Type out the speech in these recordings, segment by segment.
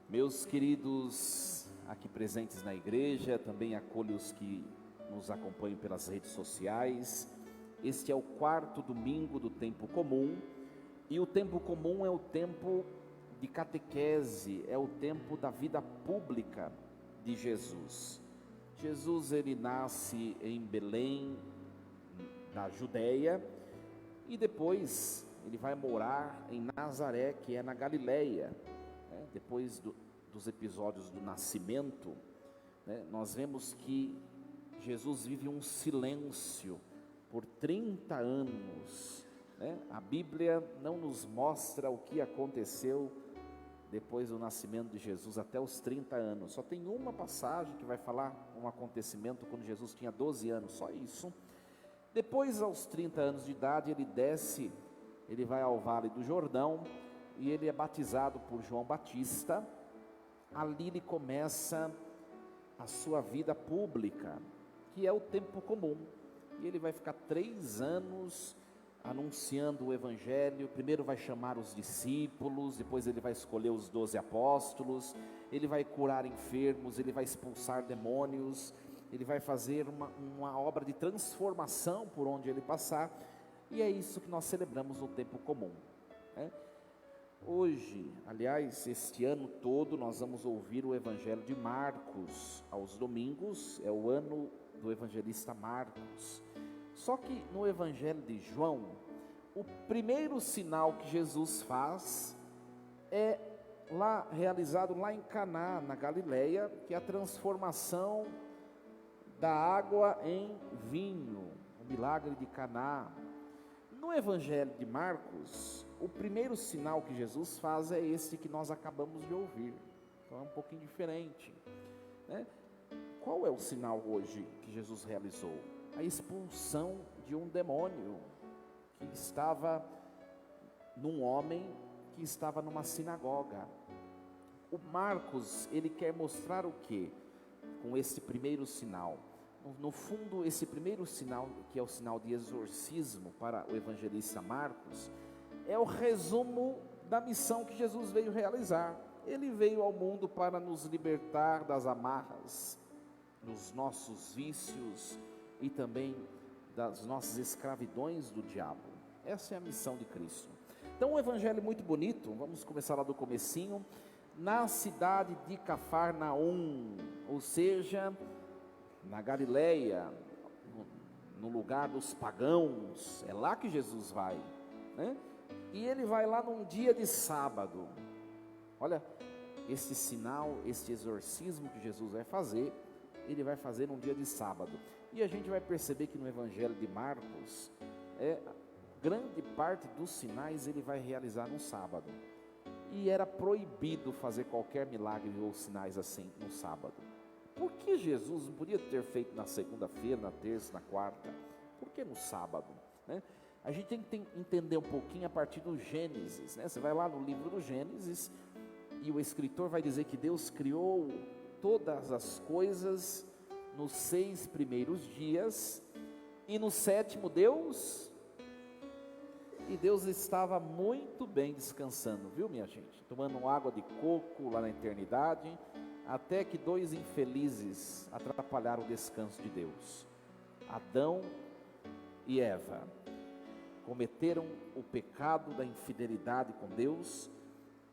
Meus queridos aqui presentes na igreja, também acolho os que nos acompanham pelas redes sociais. Este é o quarto domingo do tempo comum, e o tempo comum é o tempo de catequese, é o tempo da vida pública de Jesus. Jesus, ele nasce em Belém, na Judéia, e depois ele vai morar em Nazaré, que é na Galileia. Depois dos episódios do nascimento, nós vemos que Jesus vive um silêncio por 30 anos. A Bíblia não nos mostra o que aconteceu depois do nascimento de Jesus até os 30 anos. Só tem uma passagem que vai falar um acontecimento quando Jesus tinha 12 anos, só isso. Depois, aos 30 anos de idade, ele desce, ele vai ao Vale do Jordão, e ele é batizado por João Batista. Ali ele começa a sua vida pública, que é o tempo comum, e ele vai ficar 3 anos anunciando o Evangelho. Primeiro vai chamar os discípulos, depois ele vai escolher os 12 apóstolos, ele vai curar enfermos, ele vai expulsar demônios, ele vai fazer uma obra de transformação por onde ele passar, e é isso que nós celebramos no tempo comum. Hoje, aliás, este ano todo, nós vamos ouvir o Evangelho de Marcos aos domingos. É o ano do evangelista Marcos. Só que no Evangelho de João, o primeiro sinal que Jesus faz é realizado lá em Caná, na Galileia, que é a transformação da água em vinho, o milagre de Caná. No Evangelho de Marcos, o primeiro sinal que Jesus faz é esse que nós acabamos de ouvir. Então é um pouquinho diferente, Qual é o sinal hoje que Jesus realizou? A expulsão de um demônio que estava num homem que estava numa sinagoga. O Marcos, ele quer mostrar o que com esse primeiro sinal? No fundo, esse primeiro sinal, que é o sinal de exorcismo para o evangelista Marcos, é o resumo da missão que Jesus veio realizar. Ele veio ao mundo para nos libertar das amarras, dos nossos vícios e também das nossas escravidões do diabo. Essa é a missão de Cristo. Então, um evangelho muito bonito. Vamos começar lá do comecinho. Na cidade de Cafarnaum, ou seja, na Galileia, no lugar dos pagãos, é lá que Jesus vai, E ele vai lá num dia de sábado. Olha, esse sinal, esse exorcismo que Jesus vai fazer, ele vai fazer num dia de sábado. E a gente vai perceber que no Evangelho de Marcos, grande parte dos sinais ele vai realizar no sábado. E era proibido fazer qualquer milagre ou sinais assim no sábado. Por que Jesus não podia ter feito na segunda-feira, na terça, na quarta? Por que no sábado? A gente tem que entender um pouquinho a partir do Gênesis. Você vai lá no livro do Gênesis, e o escritor vai dizer que Deus criou todas as coisas nos 6 primeiros dias, e no 7º Deus estava muito bem descansando, viu, minha gente? Tomando água de coco lá na eternidade, até que 2 infelizes atrapalharam o descanso de Deus. Adão e Eva cometeram o pecado da infidelidade com Deus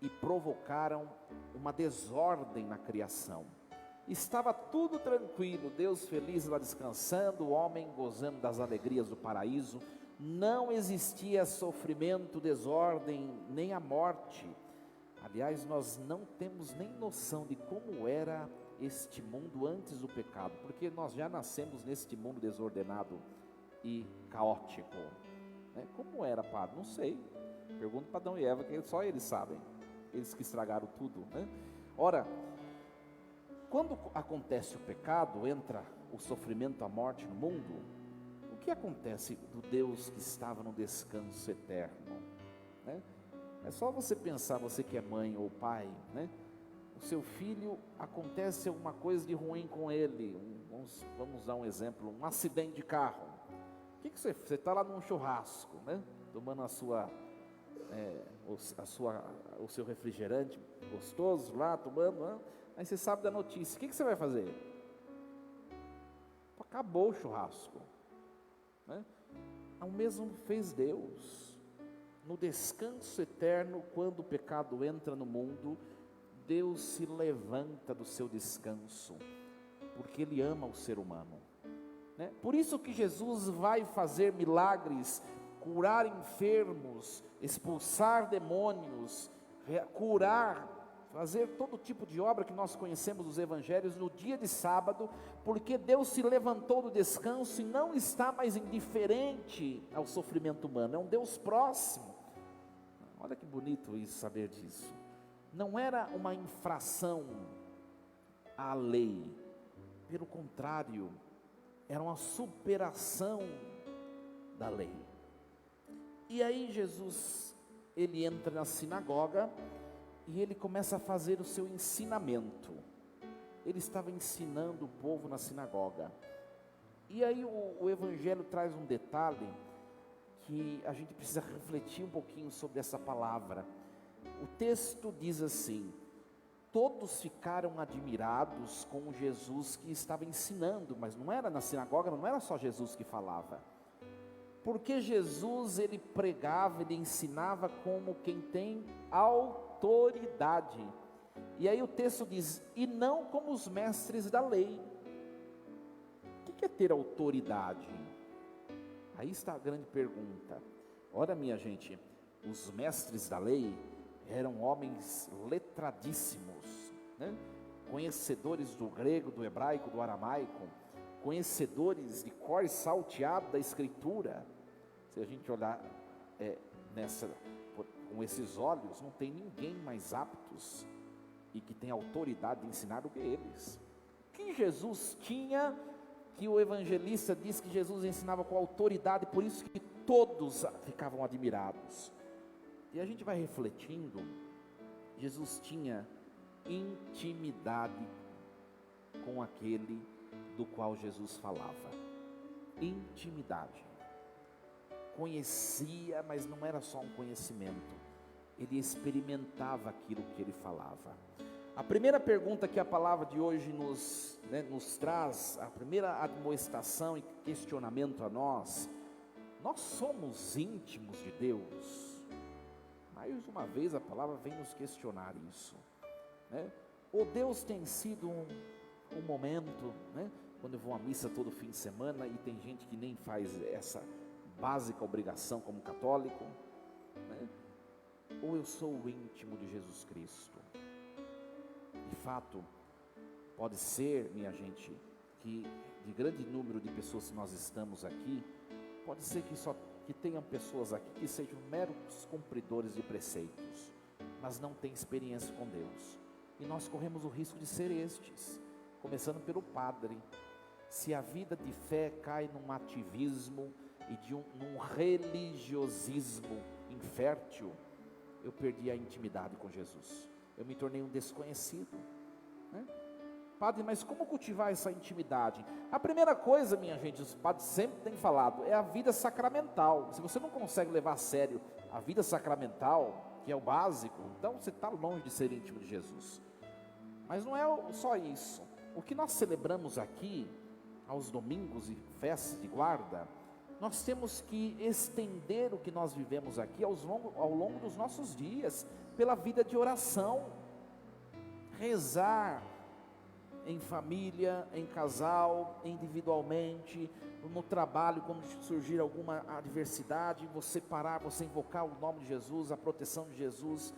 e provocaram uma desordem na criação. Estava tudo tranquilo, Deus feliz lá descansando, o homem gozando das alegrias do paraíso. Não existia sofrimento, desordem, nem a morte. Aliás, nós não temos nem noção de como era este mundo antes do pecado, porque nós já nascemos neste mundo desordenado e caótico. Como era, padre? Não sei. Pergunta para Adão e Eva, que só eles sabem. Eles que estragaram tudo, Ora, quando acontece o pecado, entra o sofrimento, a morte no mundo, o que acontece do Deus que estava no descanso eterno? É só você pensar, você que é mãe ou pai, O seu filho, acontece alguma coisa de ruim com ele, vamos dar um exemplo, um acidente de carro. O que você está lá num churrasco, tomando a sua o seu refrigerante gostoso lá, tomando, aí você sabe da notícia, o que você vai fazer? Acabou o churrasco, né? O mesmo fez Deus. No descanso eterno, quando o pecado entra no mundo, Deus se levanta do seu descanso, porque Ele ama o ser humano, né? Por isso que Jesus vai fazer milagres, curar enfermos, expulsar demônios, curar, fazer todo tipo de obra que nós conhecemos dos evangelhos no dia de sábado, porque Deus se levantou do descanso e não está mais indiferente ao sofrimento humano, é um Deus próximo. Olha que bonito isso, saber disso. Não era uma infração à lei, pelo contrário, era uma superação da lei. E aí Jesus, ele entra na sinagoga e ele começa a fazer o seu ensinamento. Ele estava ensinando o povo na sinagoga. E aí o Evangelho traz um detalhe que a gente precisa refletir um pouquinho sobre essa palavra. O texto diz assim: todos ficaram admirados com Jesus que estava ensinando, mas não era na sinagoga, não era só Jesus que falava. Porque Jesus, ele pregava, ele ensinava como quem tem autoridade. E aí o texto diz, e não como os mestres da lei. O que é ter autoridade? Aí está a grande pergunta. Ora, minha gente, os mestres da lei eram homens letradíssimos, né? Conhecedores do grego, do hebraico, do aramaico, conhecedores de cor salteado da escritura. Se a gente olhar com esses olhos, não tem ninguém mais aptos e que tem autoridade de ensinar do que eles. Que Jesus tinha, que o evangelista diz que Jesus ensinava com autoridade, por isso que todos ficavam admirados. E a gente vai refletindo, Jesus tinha intimidade com aquele do qual Jesus falava. Intimidade. Conhecia, mas não era só um conhecimento, ele experimentava aquilo que ele falava. A primeira pergunta que a palavra de hoje nos traz, a primeira admoestação e questionamento a nós somos íntimos de Deus? Mais uma vez a palavra vem nos questionar isso, né? Ou Deus tem sido um momento, né? Quando eu vou à missa todo fim de semana, e tem gente que nem faz essa básica obrigação como católico, né? Ou eu sou o íntimo de Jesus Cristo? De fato, pode ser, minha gente, que de grande número de pessoas que nós estamos aqui, pode ser que tenham pessoas aqui que sejam meros cumpridores de preceitos, mas não têm experiência com Deus, e nós corremos o risco de ser estes, começando pelo padre. Se a vida de fé cai num ativismo e num religiosismo infértil, eu perdi a intimidade com Jesus, eu me tornei um desconhecido, né? Padre, mas como cultivar essa intimidade? A primeira coisa, minha gente, os padres sempre têm falado, é a vida sacramental. Se você não consegue levar a sério a vida sacramental, que é o básico, então você está longe de ser íntimo de Jesus. Mas não é só isso. O que nós celebramos aqui, aos domingos e festas de guarda, nós temos que estender o que nós vivemos aqui ao longo dos nossos dias, pela vida de oração, rezar em família, em casal, individualmente, no trabalho, quando surgir alguma adversidade, você parar, você invocar o nome de Jesus, a proteção de Jesus,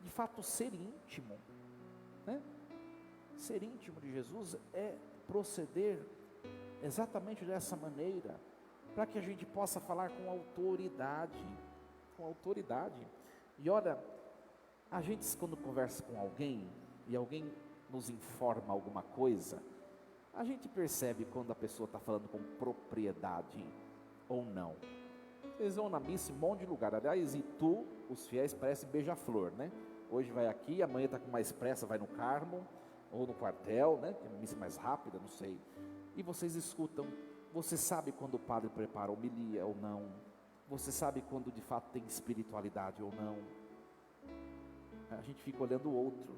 de fato ser íntimo, né? Ser íntimo de Jesus é proceder exatamente dessa maneira, para que a gente possa falar com autoridade, e olha, a gente quando conversa com alguém, e alguém nos informa alguma coisa, a gente percebe quando a pessoa está falando com propriedade ou não. Vocês vão na missa em um monte de lugar, aliás, e os fiéis parecem beija-flor, né? Hoje vai aqui, amanhã está com mais pressa, vai no Carmo, ou no quartel, né? Tem uma missa mais rápida, não sei. E vocês escutam, você sabe quando o padre prepara a homilia ou não, você sabe quando de fato tem espiritualidade ou não. A gente fica olhando o outro,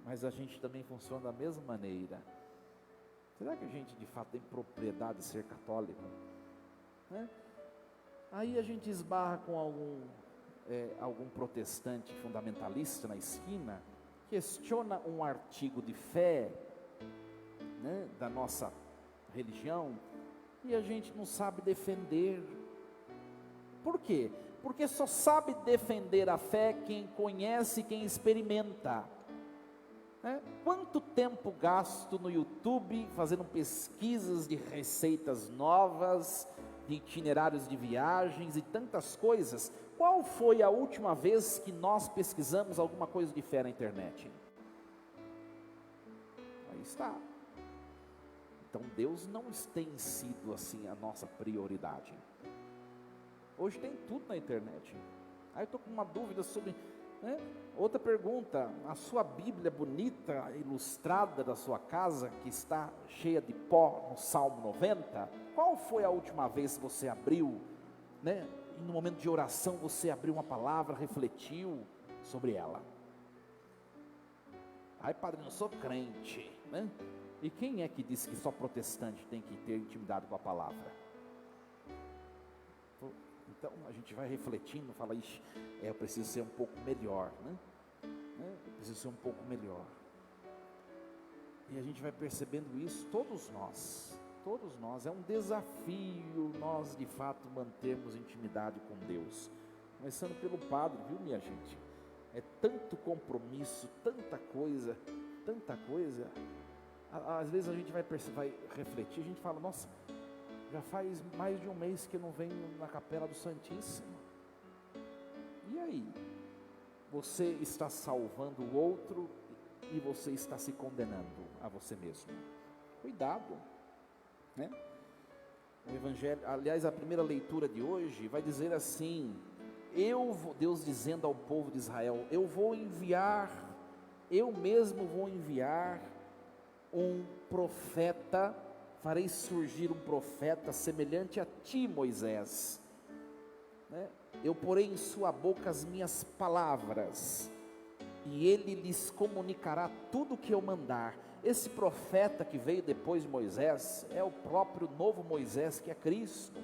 mas a gente também funciona da mesma maneira. Será que a gente de fato tem propriedade de ser católico? Né? Aí a gente esbarra com algum protestante fundamentalista na esquina, questiona um artigo de fé, né, da nossa religião, e a gente não sabe defender. Por quê? Porque só sabe defender a fé quem conhece, quem experimenta. Né? Quanto tempo gasto no YouTube fazendo pesquisas de receitas novas, de itinerários de viagens e tantas coisas. Qual foi a última vez que nós pesquisamos alguma coisa de fé na internet? Aí está. Então Deus não tem sido assim a nossa prioridade. Hoje tem tudo na internet. Aí eu estou com uma dúvida sobre, né? Outra pergunta: a sua Bíblia bonita, ilustrada da sua casa, que está cheia de pó no Salmo 90, qual foi a última vez que você abriu, né? E no momento de oração você abriu uma palavra, refletiu sobre ela? Ai, padre, eu sou crente, né? E quem é que disse que só protestante tem que ter intimidade com a palavra? Então a gente vai refletindo, fala, ixi, eu preciso ser um pouco melhor, né? Eu preciso ser um pouco melhor. E a gente vai percebendo isso, todos nós, é um desafio nós de fato mantermos intimidade com Deus, começando pelo padre, viu, minha gente? É tanto compromisso, tanta coisa, às vezes a gente vai refletir, a gente fala, nossa, já faz mais de um mês que eu não venho na capela do Santíssimo. E aí? Você está salvando o outro e você está se condenando a você mesmo. Cuidado, né? O Evangelho, aliás, a primeira leitura de hoje vai dizer assim: Deus dizendo ao povo de Israel, eu mesmo vou enviar um profeta, farei surgir um profeta semelhante a ti, Moisés, né? Eu porei em sua boca as minhas palavras, e ele lhes comunicará tudo o que eu mandar. Esse profeta que veio depois de Moisés, é o próprio novo Moisés, que é Cristo.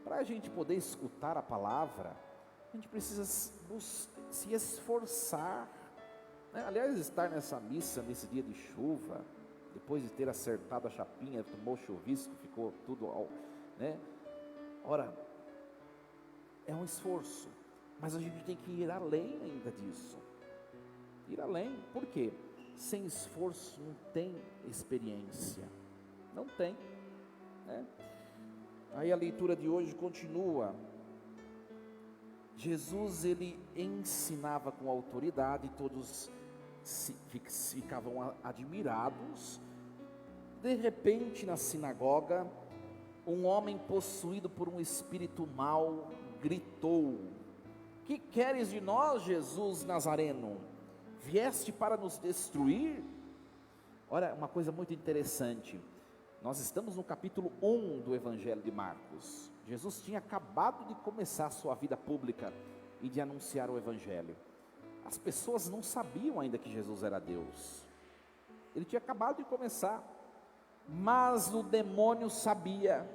Para a gente poder escutar a palavra, a gente precisa se esforçar, né? Aliás, estar nessa missa, nesse dia de chuva, depois de ter acertado a chapinha, tomou chuvisco, ficou tudo, né? Ora, é um esforço, mas a gente tem que ir além ainda disso. Ir além, por quê? Sem esforço não tem experiência, não tem, né? Aí a leitura de hoje continua. Jesus, ele ensinava com autoridade, todos ficavam admirados. De repente, na sinagoga, um homem possuído por um espírito mau gritou: que queres de nós, Jesus Nazareno? Vieste para nos destruir? Olha, uma coisa muito interessante. Nós estamos no capítulo 1 do Evangelho de Marcos. Jesus tinha acabado de começar a sua vida pública e de anunciar o Evangelho. As pessoas não sabiam ainda que Jesus era Deus. Ele tinha acabado de começar, mas o demônio sabia.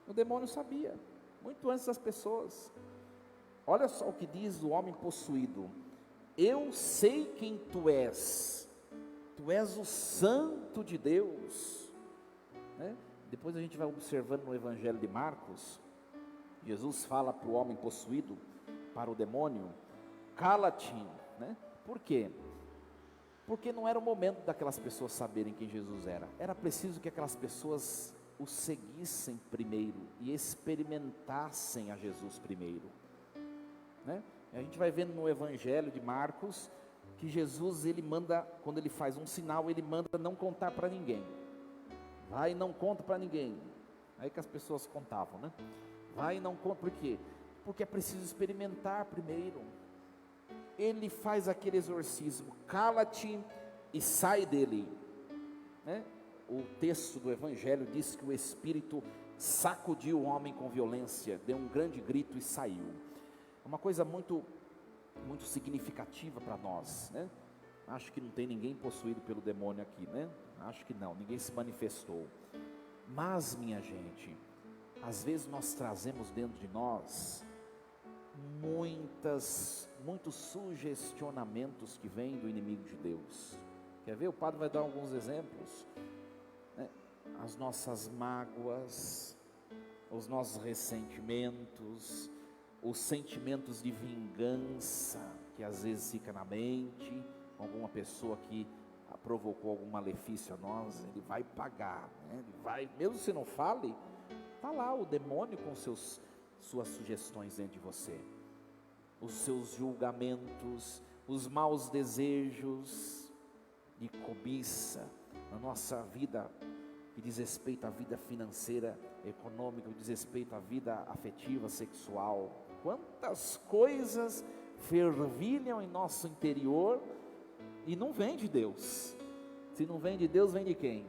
O demônio sabia, muito antes das pessoas. Olha só o que diz o homem possuído: eu sei quem tu és o Santo de Deus, né? Depois a gente vai observando no Evangelho de Marcos, Jesus fala para o homem possuído, para o demônio: cala-te, né? Por quê? Porque não era o momento daquelas pessoas saberem quem Jesus era. Era preciso que aquelas pessoas o seguissem primeiro e experimentassem a Jesus primeiro, né? A gente vai vendo no Evangelho de Marcos que Jesus, ele manda, quando ele faz um sinal, ele manda não contar para ninguém. Vai e não conta para ninguém. Aí que as pessoas contavam, né? Vai e não conta, por quê? Porque é preciso experimentar primeiro. Ele faz aquele exorcismo: cala-te e sai dele, né? O texto do Evangelho diz que o espírito sacudiu o homem com violência, deu um grande grito e saiu. Uma coisa muito significativa para nós, né? Acho que não tem ninguém possuído pelo demônio aqui, né? Acho que não, ninguém se manifestou. Mas, minha gente, às vezes nós trazemos dentro de nós muitos sugestionamentos que vêm do inimigo de Deus. Quer ver? O padre vai dar alguns exemplos, né? As nossas mágoas, os nossos ressentimentos, os sentimentos de vingança que às vezes fica na mente, alguma pessoa que provocou algum malefício a nós, ele vai pagar, né? Ele vai, mesmo se não fale, está lá o demônio com suas sugestões dentro de você, os seus julgamentos, os maus desejos de cobiça na nossa vida, que diz respeito à vida financeira, econômica, que diz respeito à vida afetiva, sexual. Quantas coisas fervilham em nosso interior e não vem de Deus. Se não vem de Deus, vem de quem?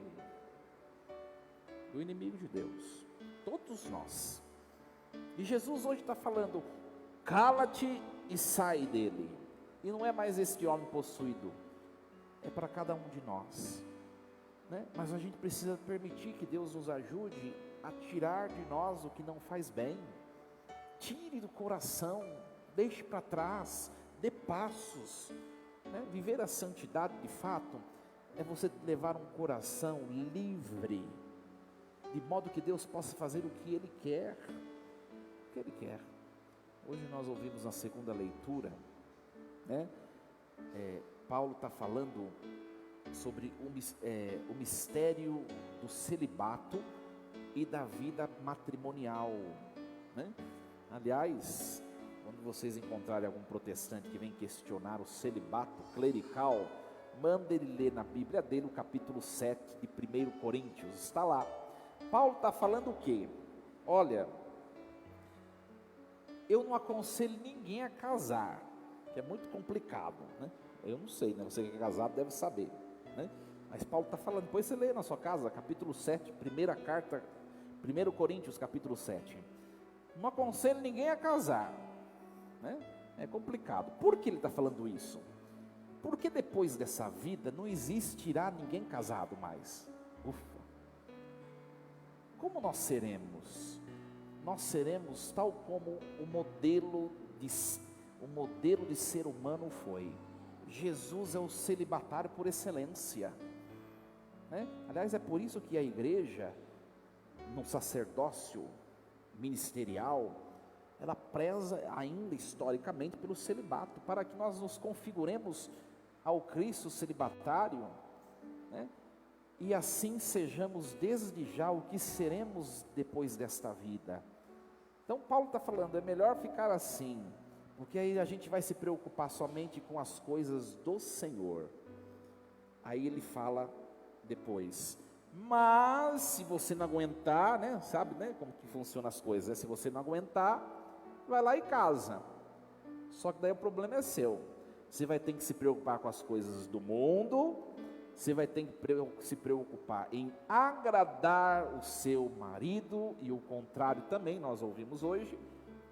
Do inimigo de Deus. Todos nós. E Jesus hoje está falando: cala-te e sai dele. E não é mais este homem possuído, é para cada um de nós, né? Mas a gente precisa permitir que Deus nos ajude a tirar de nós o que não faz bem. Tire do coração, deixe para trás, dê passos, né? Viver a santidade de fato é você levar um coração livre, de modo que Deus possa fazer o que Ele quer, o que Ele quer. Hoje nós ouvimos na segunda leitura, né? Paulo está falando sobre o mistério do celibato e da vida matrimonial, né? Aliás, quando vocês encontrarem algum protestante que vem questionar o celibato clerical, manda ele ler na Bíblia dele o capítulo 7 de 1 Coríntios, está lá. Paulo está falando o quê? Olha, eu não aconselho ninguém a casar, que é muito complicado, né? Eu não sei, né? Você que é casado deve saber, né? Mas Paulo está falando, depois você lê na sua casa, capítulo 7, primeira carta, 1 Coríntios, capítulo 7. Não aconselho ninguém a casar, né? É complicado. Por que ele está falando isso? Porque depois dessa vida não existirá ninguém casado mais. Ufa! Como nós seremos? Nós seremos tal como o modelo de ser humano foi. Jesus é o celibatário por excelência, né? Aliás, é por isso que a igreja, no sacerdócio ministerial, ela preza ainda historicamente pelo celibato, para que nós nos configuremos ao Cristo celibatário, né? E assim sejamos desde já o que seremos depois desta vida. Então Paulo está falando, é melhor ficar assim, porque aí a gente vai se preocupar somente com as coisas do Senhor. Aí ele fala depois, mas se você não aguentar, né, sabe, né, como que funcionam as coisas, né? Se você não aguentar, vai lá e casa. Só que daí o problema é seu. Você vai ter que se preocupar com as coisas do mundo, você vai ter que se preocupar em agradar o seu marido, e o contrário também, nós ouvimos hoje,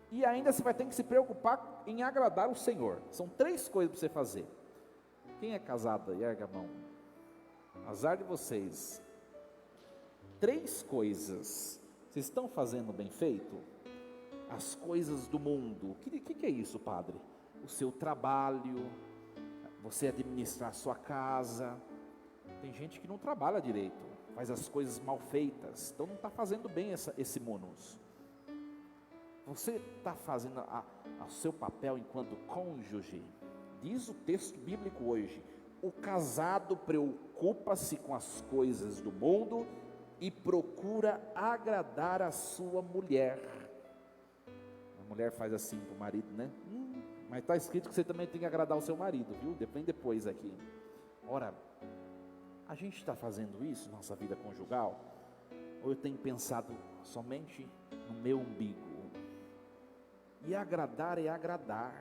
e ainda você vai ter que se preocupar em agradar o Senhor. São 3 coisas para você fazer. Quem é casado, erga a mão. Azar de vocês. 3 coisas. Vocês estão fazendo bem feito? As coisas do mundo. O que é isso, padre? O seu trabalho, você administrar a sua casa. Tem gente que não trabalha direito, faz as coisas mal feitas, então não está fazendo bem esse munus. Você está fazendo o seu papel enquanto cônjuge. Diz o texto bíblico hoje: o casado preocupa-se com as coisas do mundo e procura agradar a sua mulher. A mulher faz assim para o marido, né? Mas está escrito que você também tem que agradar o seu marido, viu? Vem depois aqui. Ora, a gente está fazendo isso na nossa vida conjugal? Ou eu tenho pensado somente no meu umbigo? E agradar é agradar,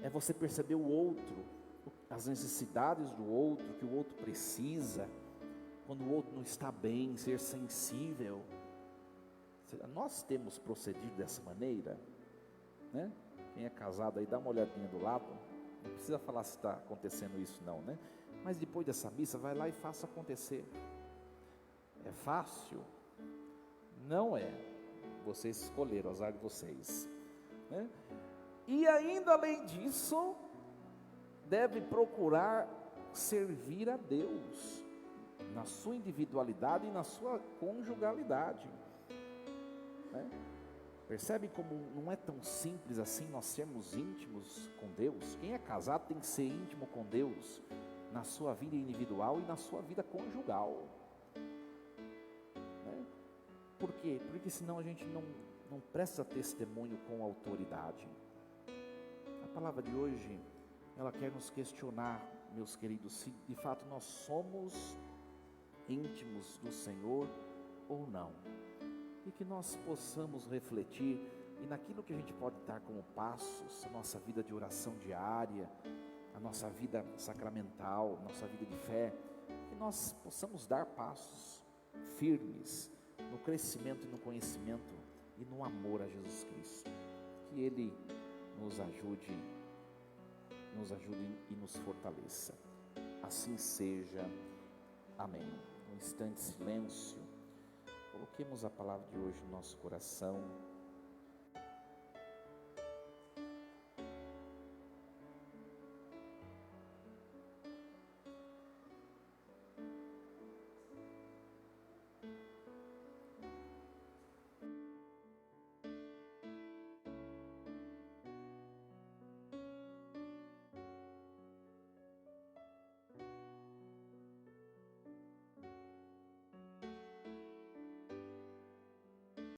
é você perceber o outro, as necessidades do outro, que o outro precisa, quando o outro não está bem, ser sensível. Nós temos procedido dessa maneira, né? Quem é casado aí, dá uma olhadinha do lado. Não precisa falar se está acontecendo isso não, né? Mas depois dessa missa, vai lá e faça acontecer. É fácil? Não é. Vocês escolheram, azar de vocês, né? E ainda além disso, deve procurar servir a Deus, na sua individualidade e na sua conjugalidade, né? Percebe como não é tão simples assim nós sermos íntimos com Deus? Quem é casado tem que ser íntimo com Deus, na sua vida individual e na sua vida conjugal, né? Por quê? Porque senão a gente não presta testemunho com autoridade. A palavra de hoje, ela quer nos questionar, meus queridos, se de fato nós somos íntimos do Senhor ou não, e que nós possamos refletir e naquilo que a gente pode dar como passos, a nossa vida de oração diária, a nossa vida sacramental, a nossa vida de fé, que nós possamos dar passos firmes no crescimento e no conhecimento e no amor a Jesus Cristo. Que Ele nos ajude e nos fortaleça. Assim seja. Amém. Um instante de silêncio. Coloquemos a palavra de hoje no nosso coração.